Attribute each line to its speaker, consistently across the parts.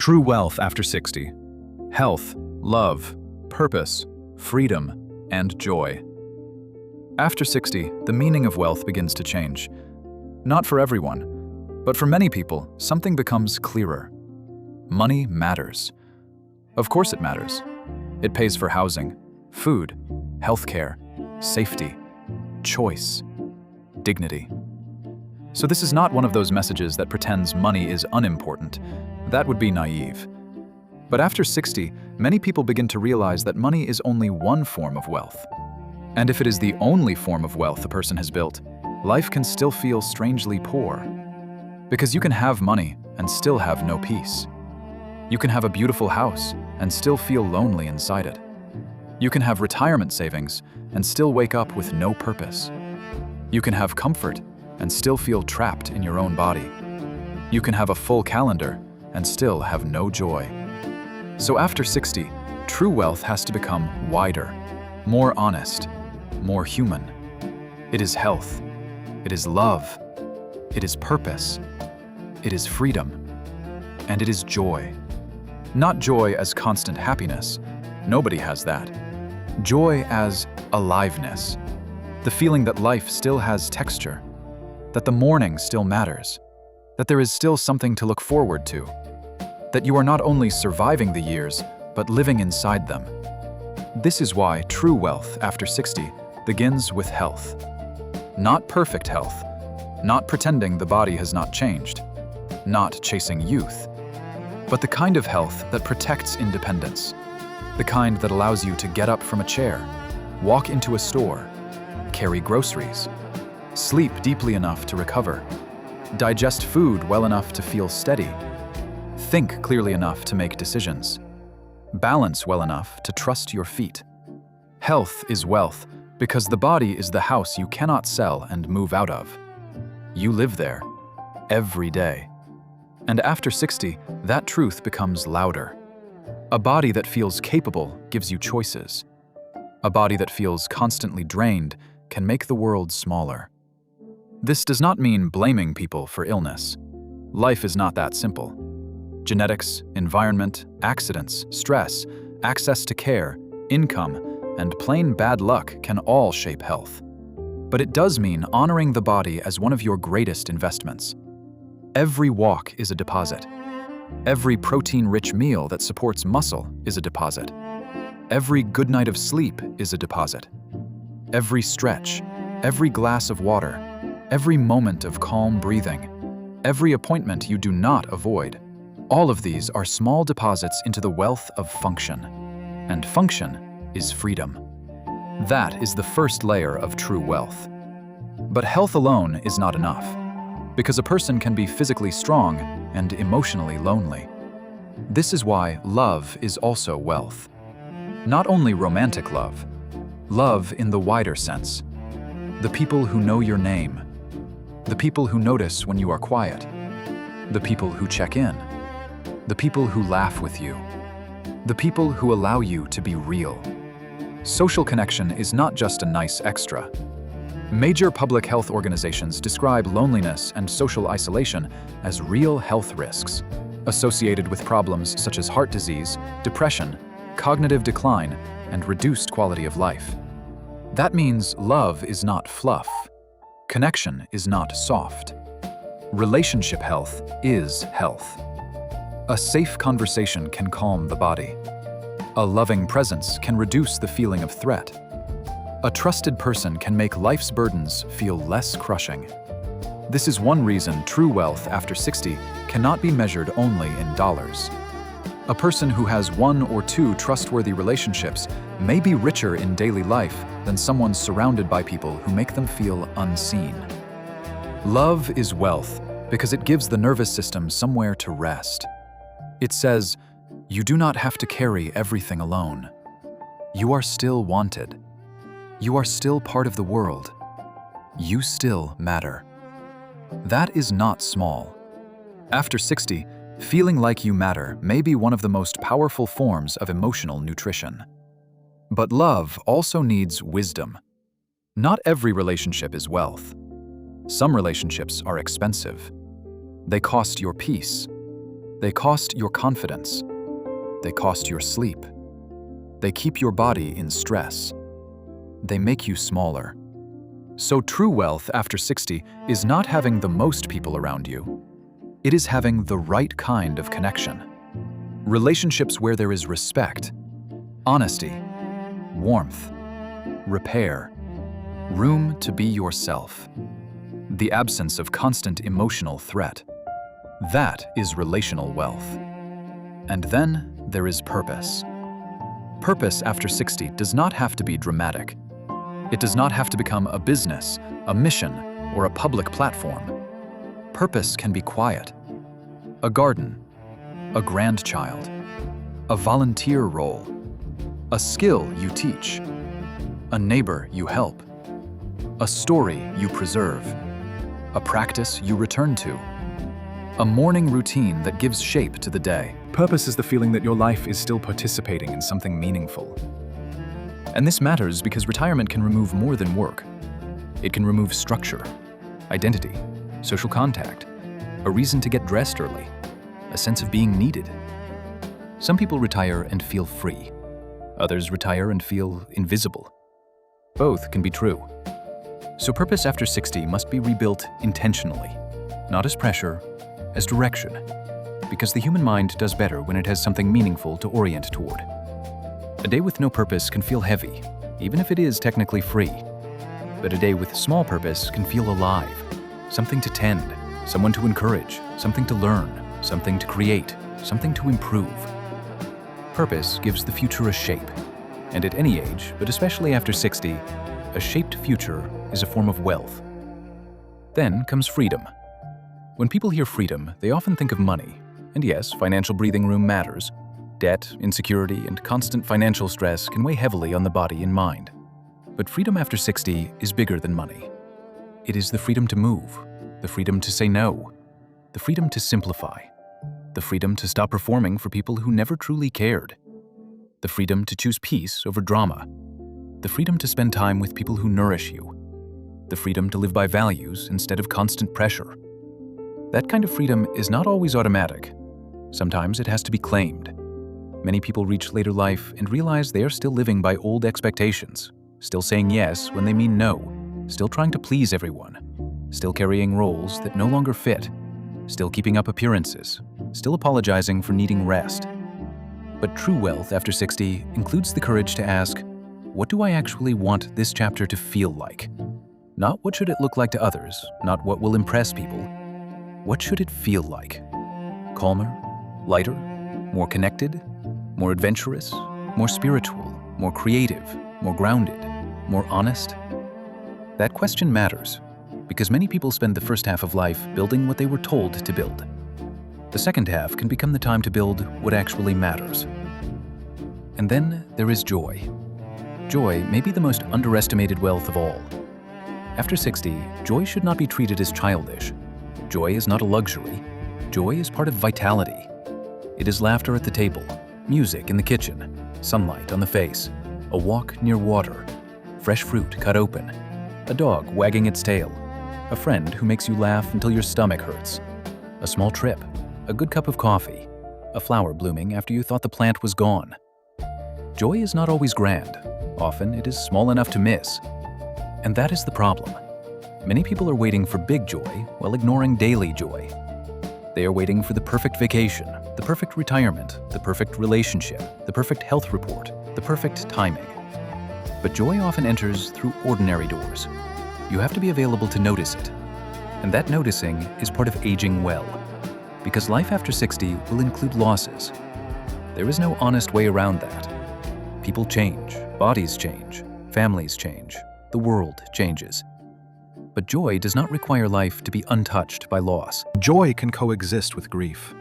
Speaker 1: True wealth after 60. Health, love, purpose, freedom, and joy. After 60, the meaning of wealth begins to change. Not for everyone, but for many people, something becomes clearer. Money matters. Of course it matters. It pays for housing, food, healthcare, safety, choice, dignity. So this is not one of those messages that pretends money is unimportant. That would be naive. But after 60, many people begin to realize that money is only one form of wealth. And if it is the only form of wealth a person has built, life can still feel strangely poor. Because you can have money and still have no peace. You can have a beautiful house and still feel lonely inside it. You can have retirement savings and still wake up with no purpose. You can have comfort and still feel trapped in your own body. You can have a full calendar and still have no joy. So after 60, true wealth has to become wider, more honest, more human. It is health. It is love. It is purpose. It is freedom. And it is joy. Not joy as constant happiness. Nobody has that. Joy as aliveness. The feeling that life still has texture. That the morning still matters. That there is still something to look forward to. That you are not only surviving the years, but living inside them. This is why true wealth after 60 begins with health. Not perfect health. Not pretending the body has not changed. Not chasing youth. But the kind of health that protects independence. The kind that allows you to get up from a chair, walk into a store, carry groceries, sleep deeply enough to recover, digest food well enough to feel steady, think clearly enough to make decisions, balance well enough to trust your feet. Health is wealth because the body is the house you cannot sell and move out of. You live there, every day. And after 60, that truth becomes louder. A body that feels capable gives you choices. A body that feels constantly drained can make the world smaller. This does not mean blaming people for illness. Life is not that simple. Genetics, environment, accidents, stress, access to care, income, and plain bad luck can all shape health. But it does mean honoring the body as one of your greatest investments. Every walk is a deposit. Every protein-rich meal that supports muscle is a deposit. Every good night of sleep is a deposit. Every stretch, every glass of water, every moment of calm breathing, every appointment you do not avoid, all of these are small deposits into the wealth of function. And function is freedom. That is the first layer of true wealth. But health alone is not enough, because a person can be physically strong and emotionally lonely. This is why love is also wealth. Not only romantic love, love in the wider sense. The people who know your name. The people who notice when you are quiet. The people who check in. The people who laugh with you. The people who allow you to be real. Social connection is not just a nice extra. Major public health organizations describe loneliness and social isolation as real health risks, associated with problems such as heart disease, depression, cognitive decline, and reduced quality of life. That means love is not fluff. Connection is not soft. Relationship health is health. A safe conversation can calm the body. A loving presence can reduce the feeling of threat. A trusted person can make life's burdens feel less crushing. This is one reason true wealth after 60 cannot be measured only in dollars. A person who has 1 or 2 trustworthy relationships may be richer in daily life than someone surrounded by people who make them feel unseen. Love is wealth because it gives the nervous system somewhere to rest. It says, you do not have to carry everything alone. You are still wanted. You are still part of the world. You still matter. That is not small. After 60, feeling like you matter may be one of the most powerful forms of emotional nutrition. But love also needs wisdom. Not every relationship is wealth. Some relationships are expensive. They cost your peace. They cost your confidence. They cost your sleep. They keep your body in stress. They make you smaller. So true wealth after 60 is not having the most people around you. It is having the right kind of connection. Relationships where there is respect, honesty, warmth, repair, room to be yourself, the absence of constant emotional threat. That is relational wealth. And then there is purpose. Purpose after 60 does not have to be dramatic. It does not have to become a business, a mission, or a public platform. Purpose can be quiet. A garden, a grandchild, a volunteer role, a skill you teach, a neighbor you help, a story you preserve, a practice you return to, a morning routine that gives shape to the day.
Speaker 2: Purpose is the feeling that your life is still participating in something meaningful.
Speaker 1: And this matters because retirement can remove more than work. It can remove structure, identity, social contact, a reason to get dressed early, a sense of being needed. Some people retire and feel free. Others retire and feel invisible. Both can be true. So purpose after 60 must be rebuilt intentionally, not as pressure, as direction, because the human mind does better when it has something meaningful to orient toward. A day with no purpose can feel heavy, even if it is technically free. But a day with small purpose can feel alive, something to tend, someone to encourage, something to learn, something to create, something to improve. Purpose gives the future a shape, and at any age, but especially after 60, a shaped future is a form of wealth. Then comes freedom. When people hear freedom, they often think of money. And yes, financial breathing room matters. Debt, insecurity, and constant financial stress can weigh heavily on the body and mind. But freedom after 60 is bigger than money. It is the freedom to move, the freedom to say no, the freedom to simplify, the freedom to stop performing for people who never truly cared, the freedom to choose peace over drama, the freedom to spend time with people who nourish you, the freedom to live by values instead of constant pressure. That kind of freedom is not always automatic. Sometimes it has to be claimed. Many people reach later life and realize they are still living by old expectations, still saying yes when they mean no, still trying to please everyone, still carrying roles that no longer fit, still keeping up appearances, still apologizing for needing rest. But true wealth after 60 includes the courage to ask, what do I actually want this chapter to feel like? Not what should it look like to others, not what will impress people. What should it feel like? Calmer, lighter, more connected, more adventurous, more spiritual, more creative, more grounded, more honest? That question matters, because many people spend the first half of life building what they were told to build. The second half can become the time to build what actually matters. And then there is joy. Joy may be the most underestimated wealth of all. After 60, joy should not be treated as childish. Joy is not a luxury. Joy is part of vitality. It is laughter at the table, music in the kitchen, sunlight on the face, a walk near water, fresh fruit cut open, a dog wagging its tail, a friend who makes you laugh until your stomach hurts, a small trip, a good cup of coffee, a flower blooming after you thought the plant was gone. Joy is not always grand. Often it is small enough to miss. And that is the problem. Many people are waiting for big joy while ignoring daily joy. They are waiting for the perfect vacation, the perfect retirement, the perfect relationship, the perfect health report, the perfect timing. But joy often enters through ordinary doors. You have to be available to notice it. And that noticing is part of aging well. Because life after 60 will include losses. There is no honest way around that. People change, bodies change, families change, the world changes. But joy does not require life to be untouched by loss.
Speaker 2: Joy can coexist with grief.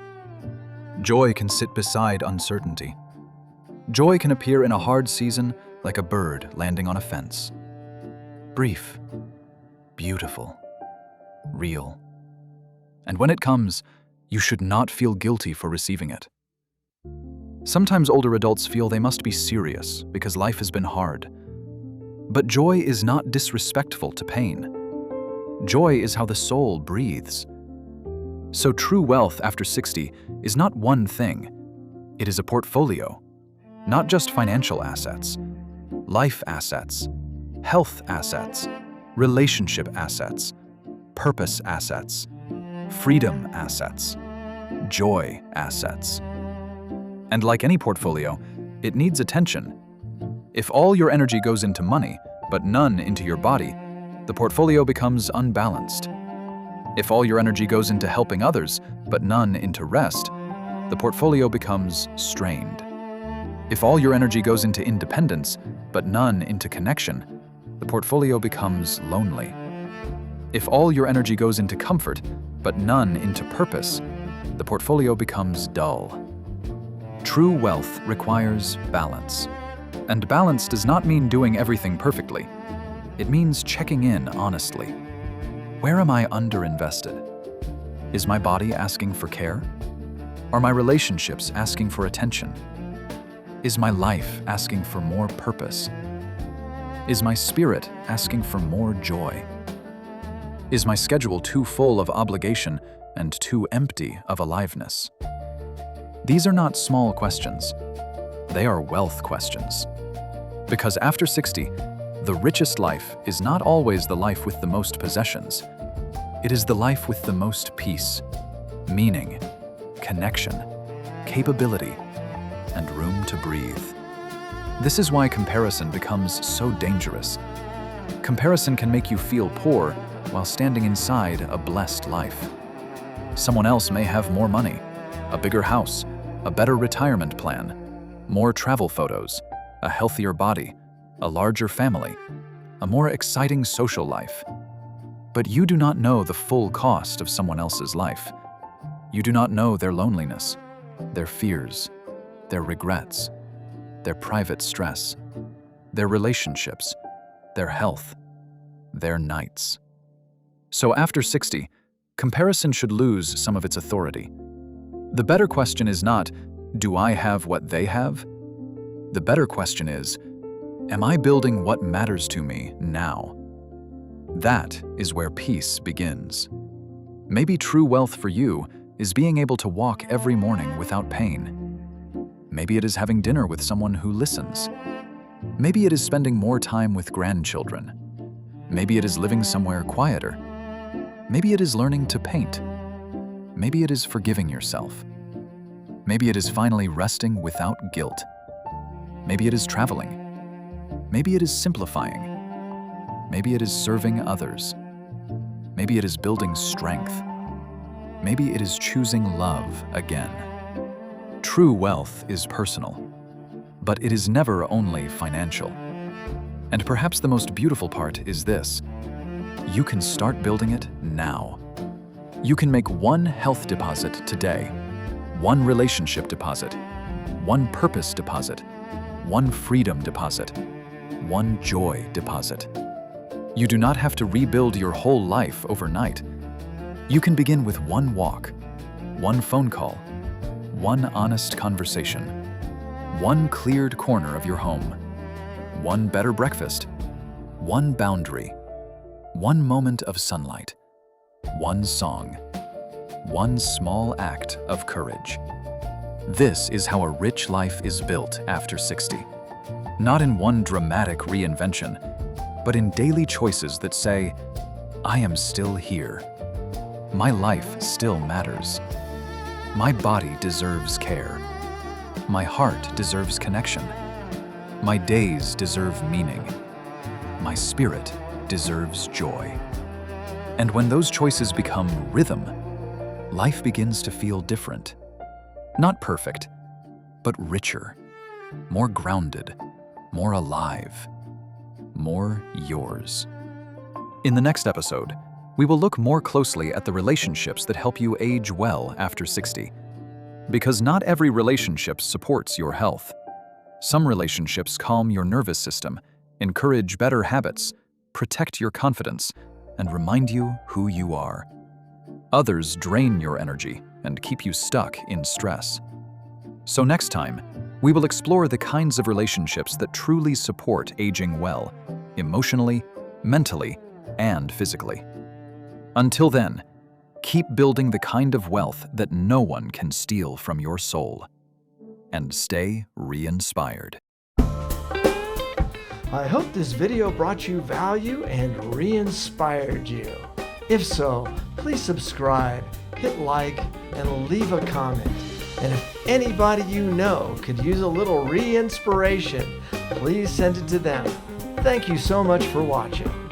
Speaker 1: Joy can sit beside uncertainty. Joy can appear in a hard season like a bird landing on a fence. Brief, beautiful, real. And when it comes, you should not feel guilty for receiving it. Sometimes older adults feel they must be serious because life has been hard. But joy is not disrespectful to pain. Joy is how the soul breathes. So true wealth after 60 is not one thing. It is a portfolio, not just financial assets, life assets, health assets, relationship assets, purpose assets, freedom assets, joy assets. And like any portfolio, it needs attention. If all your energy goes into money, but none into your body, the portfolio becomes unbalanced. If all your energy goes into helping others, but none into rest, the portfolio becomes strained. If all your energy goes into independence, but none into connection, the portfolio becomes lonely. If all your energy goes into comfort, but none into purpose, the portfolio becomes dull. True wealth requires balance. And balance does not mean doing everything perfectly. It means checking in honestly. Where am I underinvested? Is my body asking for care? Are my relationships asking for attention? Is my life asking for more purpose? Is my spirit asking for more joy? Is my schedule too full of obligation and too empty of aliveness? These are not small questions. They are wealth questions. Because after 60, the richest life is not always the life with the most possessions. It is the life with the most peace, meaning, connection, capability, and room to breathe. This is why comparison becomes so dangerous. Comparison can make you feel poor while standing inside a blessed life. Someone else may have more money, a bigger house, a better retirement plan, more travel photos, a healthier body, a larger family, a more exciting social life. But you do not know the full cost of someone else's life. You do not know their loneliness, their fears, their regrets, their private stress, their relationships, their health, their nights. So after 60, comparison should lose some of its authority. The better question is not, do I have what they have? The better question is, am I building what matters to me now? That is where peace begins. Maybe true wealth for you is being able to walk every morning without pain. Maybe it is having dinner with someone who listens. Maybe it is spending more time with grandchildren. Maybe it is living somewhere quieter. Maybe it is learning to paint. Maybe it is forgiving yourself. Maybe it is finally resting without guilt. Maybe it is traveling. Maybe it is simplifying. Maybe it is serving others. Maybe it is building strength. Maybe it is choosing love again. True wealth is personal, but it is never only financial. And perhaps the most beautiful part is this: you can start building it now. You can make one health deposit today, one relationship deposit, one purpose deposit, one freedom deposit, one joy deposit. You do not have to rebuild your whole life overnight. You can begin with one walk, one phone call, one honest conversation, one cleared corner of your home, one better breakfast, one boundary, one moment of sunlight, one song, one small act of courage. This is how a rich life is built after 60. Not in one dramatic reinvention, but in daily choices that say, I am still here. My life still matters. My body deserves care. My heart deserves connection. My days deserve meaning. My spirit deserves joy. And when those choices become rhythm, life begins to feel different. Not perfect, but richer, more grounded, more alive, more yours. In the next episode, we will look more closely at the relationships that help you age well after 60. Because not every relationship supports your health. Some relationships calm your nervous system, encourage better habits, protect your confidence, and remind you who you are. Others drain your energy and keep you stuck in stress. So next time, we will explore the kinds of relationships that truly support aging well, emotionally, mentally, and physically. Until then, Keep building the kind of wealth that no one can steal from your soul. And stay re-inspired.
Speaker 3: I hope this video brought you value and re-inspired you. If so, please subscribe, hit like, and leave a comment. And if anybody you know could use a little re-inspiration, please send it to them. Thank you so much for watching.